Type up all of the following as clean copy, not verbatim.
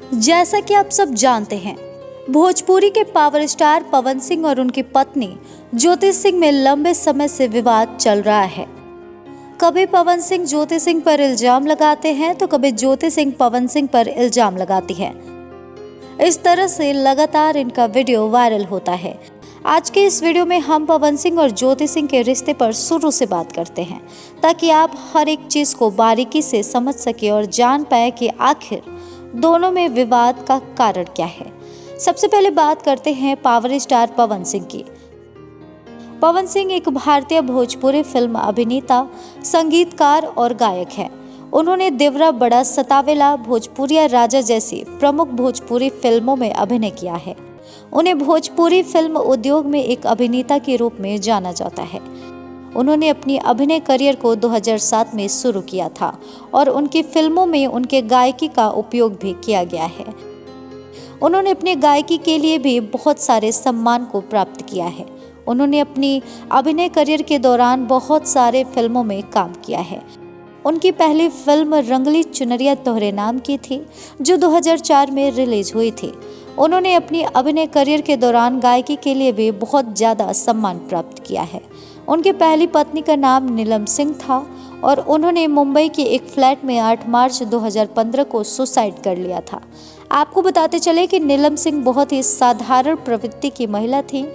जैसा कि आप सब जानते हैं, भोजपुरी के पावर स्टार पवन सिंह और उनकी पत्नी ज्योति सिंह में लंबे समय से विवाद चल रहा है। कभी पवन सिंह ज्योति सिंह पर इल्जाम लगाते हैं तो कभी ज्योति सिंह पवन सिंह पर इल्जाम लगाती है। इस तरह से लगातार इनका वीडियो वायरल होता है। आज के इस वीडियो में हम पवन सिंह और ज्योति सिंह के रिश्ते पर शुरू से बात करते हैं, ताकि आप हर एक चीज को बारीकी से समझ सके और जान पाए कि आखिर दोनों में विवाद का कारण क्या है। सबसे पहले बात करते हैं पावर स्टार पवन सिंह की। पवन सिंह एक भारतीय भोजपुरी फिल्म अभिनेता, संगीतकार और गायक है। उन्होंने देवरा, बड़ा सतावेला, भोजपुरिया राजा जैसी प्रमुख भोजपुरी फिल्मों में अभिनय किया है। उन्हें भोजपुरी फिल्म उद्योग में एक अभिनेता के रूप में जाना जाता है। उन्होंने अपनी अभिनय करियर को 2007 में शुरू किया था और उनकी फिल्मों में उनके गायकी का उपयोग भी किया गया है। उन्होंने अपने गायकी के लिए भी बहुत सारे सम्मान को प्राप्त किया है। उन्होंने अपनी अभिनय करियर के दौरान बहुत सारे फिल्मों में काम किया है। उनकी पहली फिल्म रंगली चुनरिया तोहरे नाम की थी, जो 2004 में रिलीज हुई थी। उन्होंने अपनी अभिनय करियर के दौरान गायकी के लिए भी बहुत ज़्यादा सम्मान प्राप्त किया है। उनकी पहली पत्नी का नाम नीलम सिंह था और उन्होंने मुंबई के एक फ्लैट में 8 मार्च 2015 को सुसाइड कर लिया था। आपको बताते चले कि नीलम सिंह बहुत ही साधारण प्रवृत्ति की महिला थी।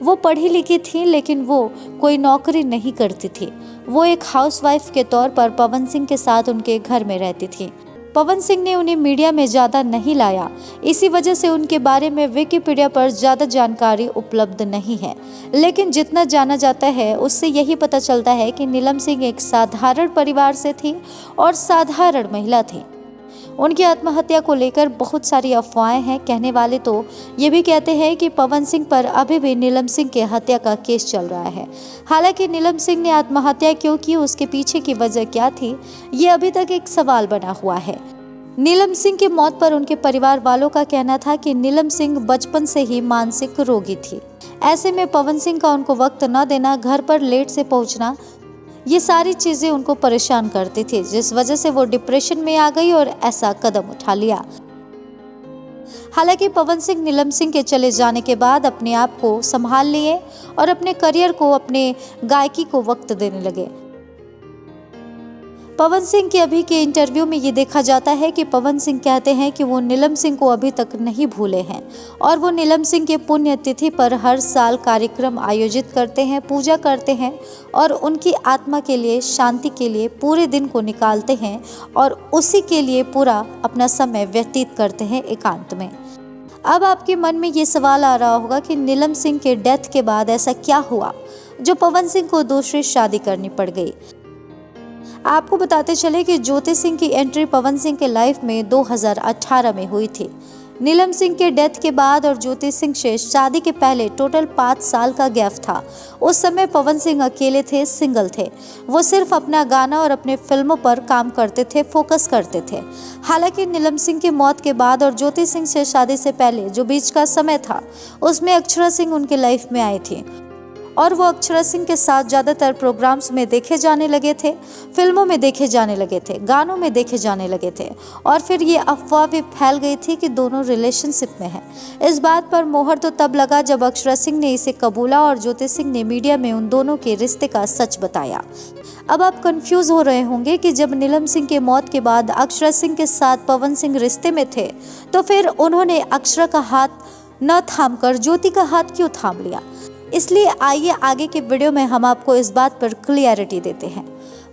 वो पढ़ी लिखी थी, लेकिन वो कोई नौकरी नहीं करती थी। वो एक हाउसवाइफ के तौर पर पवन सिंह के साथ उनके घर में रहती थी। पवन सिंह ने उन्हें मीडिया में ज़्यादा नहीं लाया, इसी वजह से उनके बारे में विकिपीडिया पर ज़्यादा जानकारी उपलब्ध नहीं है। लेकिन जितना जाना जाता है उससे यही पता चलता है कि नीलम सिंह एक साधारण परिवार से थी और साधारण महिला थी। उनकी आत्महत्या को लेकर बहुत सारी अफवाहें हैं। कहने वाले तो ये भी कहते हैं कि पवन सिंह पर अभी भी नीलम सिंह के हत्या का केस चल रहा है। हालांकि नीलम सिंह ने आत्महत्या क्यों की, उसके पीछे की वजह क्या थी, ये अभी तक एक सवाल बना हुआ है। नीलम सिंह की मौत पर उनके परिवार वालों का कहना था कि नीलम सिंह बचपन से ही मानसिक रोगी थी। ऐसे में पवन सिंह का उनको वक्त न देना, घर पर लेट से पहुंचना, ये सारी चीजें उनको परेशान करती थी, जिस वजह से वो डिप्रेशन में आ गई और ऐसा कदम उठा लिया। हालांकि पवन सिंह नीलम सिंह के चले जाने के बाद अपने आप को संभाल लिए और अपने करियर को, अपने गायकी को वक्त देने लगे। पवन सिंह के अभी के इंटरव्यू में ये देखा जाता है कि पवन सिंह कहते हैं कि वो नीलम सिंह को अभी तक नहीं भूले हैं और वो नीलम सिंह के पुण्यतिथि पर हर साल कार्यक्रम आयोजित करते हैं, पूजा करते हैं और उनकी आत्मा के लिए, शांति के लिए पूरे दिन को निकालते हैं और उसी के लिए पूरा अपना समय व्यतीत करते हैं एकांत में। अब आपके मन में ये सवाल आ रहा होगा कि नीलम सिंह के डेथ के बाद ऐसा क्या हुआ जो पवन सिंह को दूसरी शादी करनी पड़ गई। आपको बताते चले कि ज्योति सिंह की एंट्री पवन सिंह के लाइफ में 2018 में हुई थी। नीलम सिंह के डेथ के बाद और ज्योति सिंह से शादी के पहले टोटल 5 साल का गैप था। उस समय पवन सिंह अकेले थे, सिंगल थे। वो सिर्फ अपना गाना और अपने फिल्मों पर काम करते थे, फोकस करते थे। हालांकि नीलम सिंह की मौत के बाद और ज्योति सिंह से शादी से पहले जो बीच का समय था, उसमें अक्षरा सिंह उनके लाइफ में आई थी और वो अक्षरा सिंह के साथ ज़्यादातर प्रोग्राम्स में देखे जाने लगे थे, फिल्मों में देखे जाने लगे थे, गानों में देखे जाने लगे थे और फिर ये अफवाह भी फैल गई थी कि दोनों रिलेशनशिप में हैं। इस बात पर मोहर तो तब लगा जब अक्षरा सिंह ने इसे कबूला और ज्योति सिंह ने मीडिया में उन दोनों के रिश्ते का सच बताया। अब आप कंफ्यूज हो रहे होंगे कि जब नीलम सिंह के मौत के बाद अक्षरा सिंह के साथ पवन सिंह रिश्ते में थे, तो फिर उन्होंने अक्षरा का हाथ न थाम कर ज्योति का हाथ क्यों थाम लिया। इसलिए आइए आगे के वीडियो में हम आपको इस बात पर क्लियरिटी देते हैं।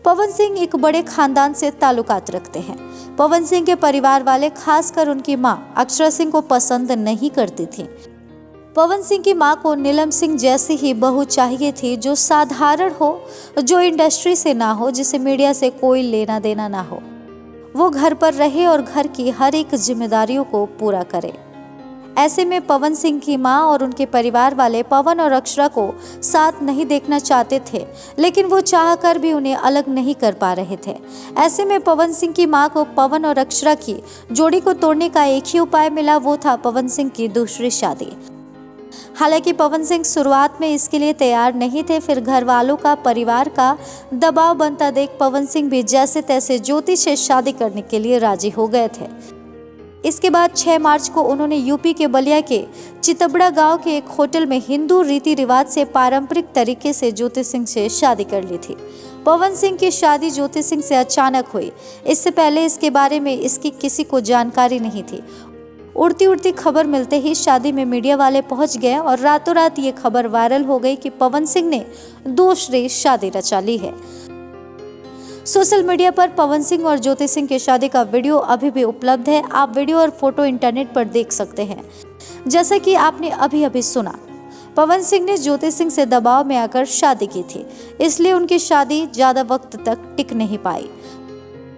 पवन सिंह एक बड़े खानदान से ताल्लुकात रखते हैं। पवन सिंह के परिवार वाले, खासकर उनकी मां अक्षरा सिंह को पसंद नहीं करती थी। पवन सिंह की मां को नीलम सिंह जैसी ही बहू चाहिए थी, जो साधारण हो, जो इंडस्ट्री से ना हो, जिसे मीडिया से कोई लेना देना ना हो। वो घर पर रहे और घर की हर एक जिम्मेदारियों को पूरा करे। ऐसे में पवन सिंह की मां और उनके परिवार वाले पवन और अक्षरा को साथ नहीं देखना चाहते थे, लेकिन वो चाहकर भी उन्हें अलग नहीं कर पा रहे थे। ऐसे में पवन सिंह की मां को पवन और अक्षरा की जोड़ी को तोड़ने का एक ही उपाय मिला, वो था पवन सिंह की दूसरी शादी। हालांकि पवन सिंह शुरुआत में इसके लिए तैयार नहीं थे, फिर घर वालों का, परिवार का दबाव बनता देख पवन सिंह भी जैसे तैसे ज्योति से शादी करने के लिए राजी हो गए थे। इसके बाद 6 मार्च को उन्होंने यूपी के बलिया के चितबड़ा गांव के एक होटल में हिंदू रीति रिवाज से पारंपरिक तरीके से ज्योति सिंह से शादी कर ली थी। पवन सिंह की शादी ज्योति सिंह से अचानक हुई। इससे पहले इसके बारे में इसकी किसी को जानकारी नहीं थी। उड़ती उड़ती खबर मिलते ही शादी में मीडिया वाले पहुंच गए और रातों रात ये खबर वायरल हो गई कि पवन सिंह ने दूसरी शादी रचा ली है। सोशल मीडिया पर पवन सिंह और ज्योति सिंह की शादी का वीडियो अभी भी उपलब्ध है। आप वीडियो और फोटो इंटरनेट पर देख सकते हैं। जैसा कि आपने अभी अभी सुना, पवन सिंह ने ज्योति सिंह से दबाव में आकर शादी की थी, इसलिए उनकी शादी ज्यादा वक्त तक टिक नहीं पाई।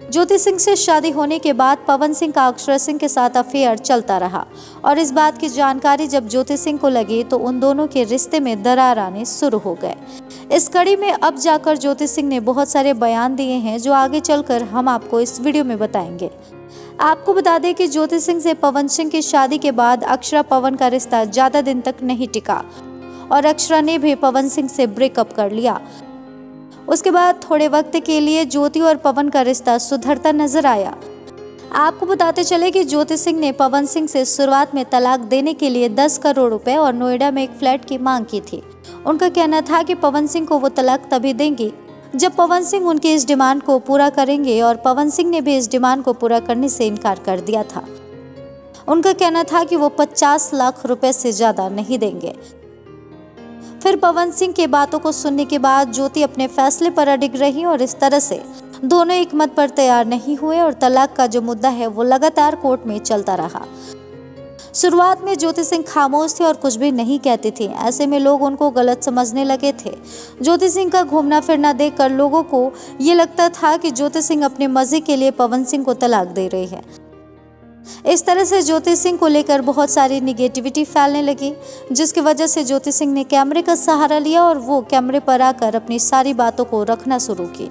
ज्योति सिंह से शादी होने के बाद पवन सिंह का अक्षरा सिंह के साथ अफेयर चलता रहा और इस बात की जानकारी जब ज्योति सिंह को लगी तो उन दोनों के रिश्ते में दरार आने शुरू हो गए। इस कड़ी में अब जाकर ज्योति सिंह ने बहुत सारे बयान दिए हैं जो आगे चलकर हम आपको इस वीडियो में बताएंगे। आपको बता दें कि ज्योति सिंह से पवन सिंह की शादी के बाद अक्षरा पवन का रिश्ता ज्यादा दिन तक नहीं टिका और अक्षरा ने भी पवन सिंह से ब्रेकअप कर लिया। उसके बाद थोड़े वक्त के लिए ज्योति और पवन का रिश्ता सुधरता नजर आया। आपको बताते चले कि ज्योति सिंह ने पवन सिंह से शुरुआत में तलाक देने के लिए 10 करोड़ रुपए और नोएडा में एक फ्लैट की मांग की थी। उनका कहना था कि पवन सिंह को वो तलाक तभी देंगे जब पवन सिंह उनकी इस डिमांड को पूरा करेंगे और पवन सिंह ने भी इस डिमांड को पूरा करने से इनकार कर दिया था। उनका कहना था कि वो 50 लाख रुपए से ज्यादा नहीं देंगे। फिर पवन सिंह की बातों को सुनने के बाद ज्योति अपने फैसले पर अडिग रही और इस तरह से दोनों एक मत पर तैयार नहीं हुए और तलाक का जो मुद्दा है वो लगातार कोर्ट में चलता रहा। शुरुआत में ज्योति सिंह खामोश थे और कुछ भी नहीं कहती थी। ऐसे में लोग उनको गलत समझने लगे थे। ज्योति सिंह का घूमना फिरना देखकर लोगों को ये लगता था कि ज्योति सिंह अपने मजे के लिए पवन सिंह को तलाक दे रही है। इस तरह से ज्योति सिंह को लेकर बहुत सारी निगेटिविटी फैलने लगी, जिसकी वजह से ज्योति सिंह ने कैमरे का सहारा लिया और वो कैमरे पर आकर अपनी सारी बातों को रखना शुरू की।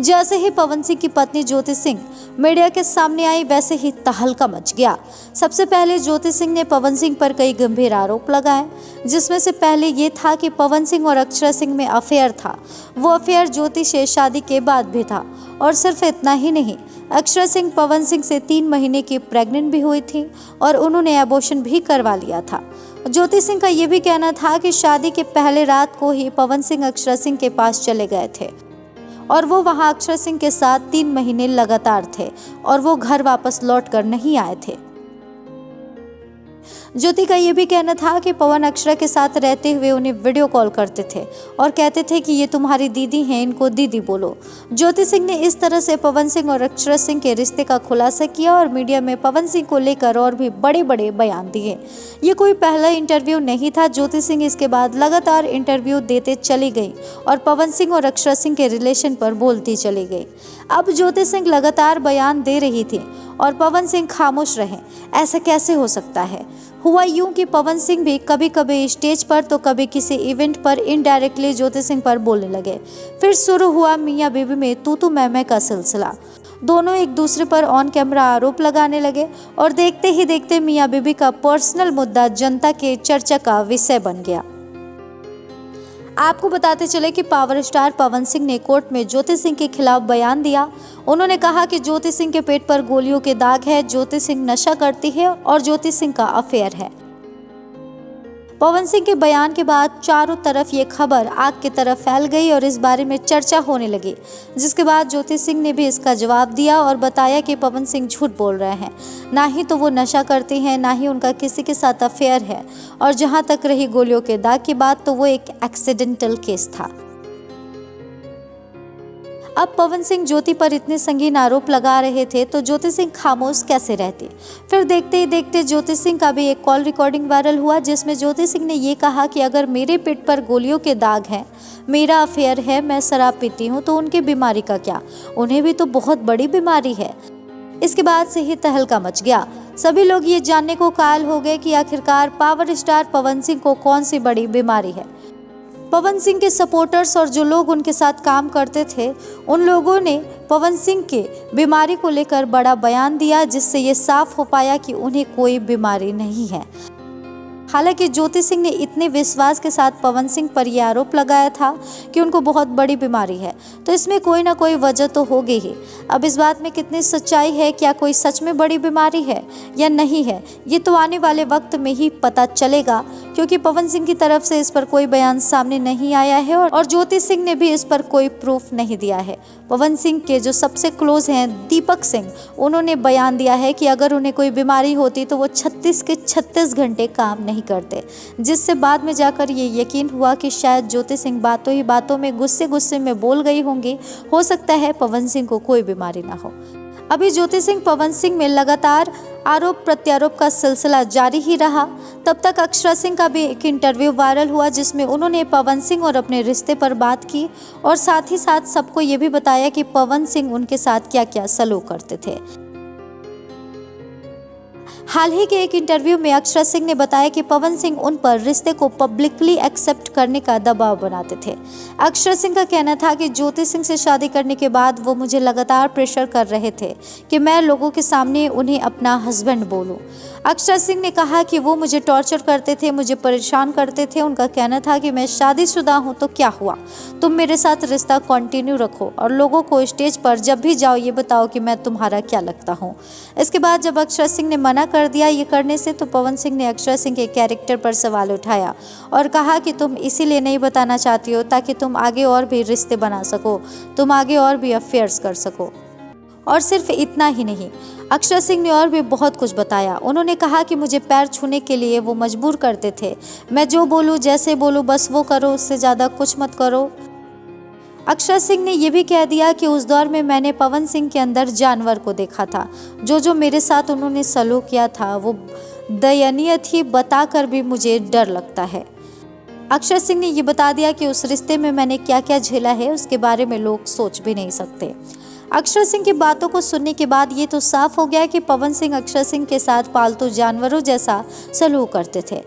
जैसे ही पवन सिंह की पत्नी ज्योति सिंह मीडिया के सामने आई वैसे ही तहलका मच गया। सबसे पहले ज्योति सिंह ने पवन सिंह पर कई गंभीर आरोप लगाए, जिसमें से पहले ये था कि पवन सिंह और अक्षरा सिंह में अफेयर था। वो अफेयर ज्योति से शादी के बाद भी था और सिर्फ इतना ही नहीं, अक्षरा सिंह पवन सिंह से 3 महीने की प्रेग्नेंट भी हुई थी और उन्होंने एबॉर्शन भी करवा लिया था। ज्योति सिंह का ये भी कहना था कि शादी के पहले रात को ही पवन सिंह अक्षरा सिंह के पास चले गए थे और वो वहां अक्षरा सिंह के साथ 3 महीने लगातार थे और वो घर वापस लौट कर नहीं आए थे। ज्योति का ये भी कहना था कि पवन अक्षरा के साथ रहते हुए उन्हें वीडियो कॉल करते थे और कहते थे कि ये तुम्हारी दीदी हैं, इनको दीदी बोलो। ज्योति सिंह ने इस तरह से पवन सिंह और अक्षरा सिंह के रिश्ते का खुलासा किया और मीडिया में पवन सिंह को लेकर और भी बड़े बड़े बयान दिए। ये कोई पहला इंटरव्यू नहीं था। ज्योति सिंह इसके बाद लगातार इंटरव्यू देते चली गई और पवन सिंह और अक्षरा सिंह के रिलेशन पर बोलती चली गई। अब ज्योति सिंह लगातार बयान दे रही थी और पवन सिंह खामोश रहे। ऐसा कैसे हो सकता है? हुआ यूं कि पवन सिंह भी कभी कभी स्टेज पर तो कभी किसी इवेंट पर इनडायरेक्टली ज्योति सिंह पर बोलने लगे। फिर शुरू हुआ मियां बीवी में तू मैं का सिलसिला। दोनों एक दूसरे पर ऑन कैमरा आरोप लगाने लगे और देखते ही देखते मियां बीवी का पर्सनल मुद्दा जनता के चर्चा का विषय बन गया। आपको बताते चले कि पावर स्टार पवन सिंह ने कोर्ट में ज्योति सिंह के खिलाफ बयान दिया। उन्होंने कहा कि ज्योति सिंह के पेट पर गोलियों के दाग है, ज्योति सिंह नशा करती है और ज्योति सिंह का अफेयर है। पवन सिंह के बयान के बाद चारों तरफ ये खबर आग की तरह फैल गई और इस बारे में चर्चा होने लगी, जिसके बाद ज्योति सिंह ने भी इसका जवाब दिया और बताया कि पवन सिंह झूठ बोल रहे हैं। ना ही तो वो नशा करती हैं, ना ही उनका किसी के साथ अफेयर है और जहां तक रही गोलियों के दाग की बात, तो वो एक एक्सीडेंटल केस था। अब पवन सिंह ज्योति पर इतने संगीन आरोप लगा रहे थे तो ज्योति सिंह खामोश कैसे रहती। फिर देखते ही देखते ज्योति सिंह का भी एक कॉल रिकॉर्डिंग वायरल हुआ, जिसमें ज्योति सिंह ने ये कहा कि अगर मेरे पेट पर गोलियों के दाग हैं, मेरा अफेयर है, मैं शराब पीती हूँ, तो उनकी बीमारी का क्या? उन्हें भी तो बहुत बड़ी बीमारी है। इसके बाद से ही तहलका मच गया। सभी लोग ये जानने को कायल हो गए कि आखिरकार पावर स्टार पवन सिंह को कौन सी बड़ी बीमारी है। पवन सिंह के सपोर्टर्स और जो लोग उनके साथ काम करते थे, उन लोगों ने पवन सिंह के बीमारी को लेकर बड़ा बयान दिया, जिससे ये साफ हो पाया कि उन्हें कोई बीमारी नहीं है। हालांकि ज्योति सिंह ने इतने विश्वास के साथ पवन सिंह पर यह आरोप लगाया था कि उनको बहुत बड़ी बीमारी है, तो इसमें कोई ना कोई वजह तो होगी ही। अब इस बात में कितनी सच्चाई है, क्या कोई सच में बड़ी बीमारी है या नहीं है, ये तो आने वाले वक्त में ही पता चलेगा, क्योंकि पवन सिंह की तरफ से इस पर कोई बयान सामने नहीं आया है और ज्योति सिंह ने भी इस पर कोई प्रूफ नहीं दिया है। पवन सिंह के जो सबसे क्लोज हैं दीपक सिंह, उन्होंने बयान दिया है कि अगर उन्हें कोई बीमारी होती तो वो 36 के 36 घंटे काम नहीं करते, जिससे बाद में जाकर ये यकीन हुआ कि शायद ज्योति सिंह बातों ही बातों में गुस्से में बोल गई होंगी। हो सकता है पवन सिंह को कोई बीमारी ना हो। अभी ज्योति सिंह पवन सिंह में लगातार आरोप प्रत्यारोप का सिलसिला जारी ही रहा। तब तक अक्षरा सिंह का भी एक इंटरव्यू वायरल हुआ, जिसमें उन्होंने पवन सिंह और अपने रिश्ते पर बात की और साथ ही साथ सबको ये भी बताया कि पवन सिंह उनके साथ क्या क्या सलूक करते थे। हाल ही के एक इंटरव्यू में अक्षरा सिंह ने बताया कि पवन सिंह उन पर रिश्ते को पब्लिकली एक्सेप्ट करने का दबाव बनाते थे। अक्षरा सिंह का कहना था कि ज्योति सिंह से शादी करने के बाद वो मुझे लगातार प्रेशर कर रहे थे कि मैं लोगों के सामने उन्हें अपना हस्बैंड बोलूं। अक्षरा सिंह ने कहा कि वो मुझे टॉर्चर करते थे, मुझे परेशान करते थे। उनका कहना था कि मैं शादीशुदा हूँ तो क्या हुआ, तुम मेरे साथ रिश्ता कंटिन्यू रखो और लोगों को स्टेज पर जब भी जाओ ये बताओ कि मैं तुम्हारा क्या लगता हूँ। इसके बाद जब अक्षरा सिंह ने मना कर दिया ये करने से, तो पवन सिंह ने अक्षरा सिंह के कैरेक्टर पर सवाल उठाया और कहा कि तुम इसीलिए नहीं बताना चाहती हो ताकि तुम आगे और भी रिश्ते बना सको, तुम आगे और भी अफेयर्स कर सको। और सिर्फ इतना ही नहीं, अक्षरा सिंह ने और भी बहुत कुछ बताया। उन्होंने कहा कि मुझे पैर छूने के लिए वो मजबूर करते थे, मैं जो बोलूँ जैसे बोलूँ बस वो करो, उससे ज़्यादा कुछ मत करो। अक्षरा सिंह ने यह भी कह दिया कि उस दौर में मैंने पवन सिंह के अंदर जानवर को देखा था। जो मेरे साथ उन्होंने सलूक किया था वो दयनीय थी, बताकर भी मुझे डर लगता है। अक्षरा सिंह ने ये बता दिया कि उस रिश्ते में मैंने क्या क्या झेला है उसके बारे में लोग सोच भी नहीं सकते। अक्षरा सिंह की बातों को सुनने के बाद ये तो साफ हो गया कि पवन सिंह अक्षरा सिंह के साथ पालतू जानवरों जैसा सलूक करते थे।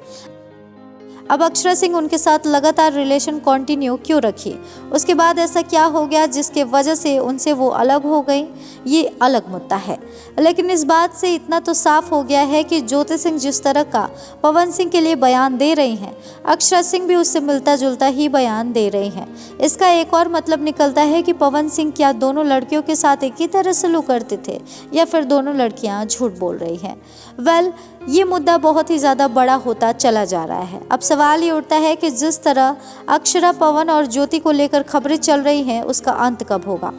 अब अक्षरा सिंह उनके साथ लगातार रिलेशन कंटिन्यू क्यों रखी, उसके बाद ऐसा क्या हो गया जिसके वजह से उनसे वो अलग हो गई, ये अलग मुद्दा है। लेकिन इस बात से इतना तो साफ हो गया है कि ज्योति सिंह जिस तरह का पवन सिंह के लिए बयान दे रही हैं, अक्षरा सिंह भी उससे मिलता जुलता ही बयान दे रही हैं। इसका एक और मतलब निकलता है कि पवन सिंह क्या दोनों लड़कियों के साथ एक ही तरह सलूक करते थे या फिर दोनों लड़कियां झूठ बोल रही हैं। ये मुद्दा बहुत ही ज़्यादा बड़ा होता चला जा रहा है। अब सवाल ये उठता है कि जिस तरह अक्षरा, पवन और ज्योति को लेकर खबरें चल रही हैं उसका अंत कब होगा।